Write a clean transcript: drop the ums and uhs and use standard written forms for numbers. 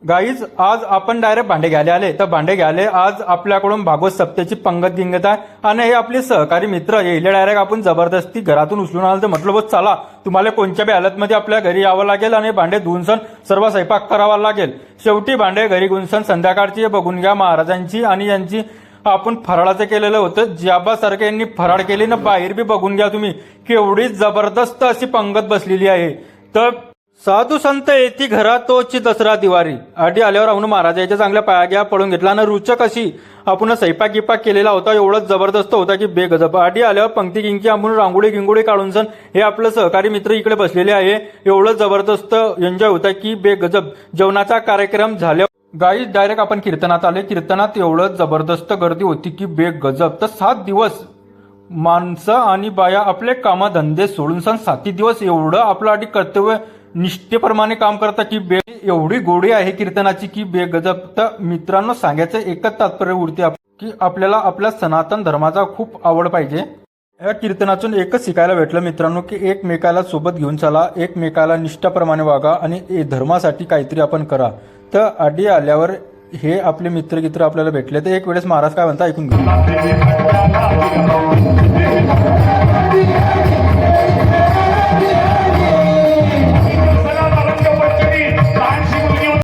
Guys आज आपण direct भांडे घ्यायला आले तर भांडे घ्यायला आज आपल्याकडून भागवत सप्त्याची पंगत गिंगत आहे आणि हे आपले सहकारी मित्र येईल डायरेक्ट आपण जबरदस्ती घरातून उचलून आलं तर म्हटलं बस चला तुम्हाला कोणत्या बी हालतमध्ये आपल्या घरी यावं लागेल आणि भांडे धुवून सर्व स्वयंपाक करावा लागेल। शेवटी भांडे घरी गुंसन संध्याकाळची बघून घ्या महाराजांची आणि यांची आपण फराळाचं केलेलं होतं ज्याबासारखं यांनी फराळ केली ना बाहेर बी बघून घ्या तुम्ही केवढी जबरदस्त अशी पंगत बसलेली आहे। तर साधू संत येती घरा तोची दसरा दिवारी आधी आल्यावर आपण महाराजाच्या चांगल्या पाया घ्या पडून घेतला आणि रुचक अशी आपण स्वयंपाक गिपाक केलेला होता एवढंच जबरदस्त होता की बेगजब। आधी आल्यावर पंक्ती गिंकी आपण रांगोळी गिंगोळी काढून सण हे आपलं सहकारी मित्र इकडे बसलेले आहे एवढं जबरदस्त एन्जॉय होता की बेगजब। जेवणाचा कार्यक्रम झाल्यावर गाईज डायरेक्ट आपण कीर्तनात आले। कीर्तनात एवढं जबरदस्त गर्दी होती की बेगजब। तर 7 दिवस माणसं आणि बाया आपले कामधंदे सोडून सण 7 दिवस एवढं आपलं आधी कर्तव्य निष्ठेप्रमाणे काम करता की एवढी गोडी आहे कीर्तनाची की बेगजब। तर मित्रांनो सांगायचं एकच तात्पर्य उरते की आपल्याला आपल्या सनातन धर्माचा खूप आवड पाहिजे। या कीर्तनातून एकच शिकायला भेटलं मित्रांनो की एकमेकाला सोबत घेऊन चला एकमेकाला निष्ठाप्रमाणे वागा आणि धर्मासाठी काहीतरी आपण करा। तर आधी आल्यावर हे आपले मित्र आपल्याला भेटले तर एक वेळेस महाराज काय म्हणता ऐकून घेऊ।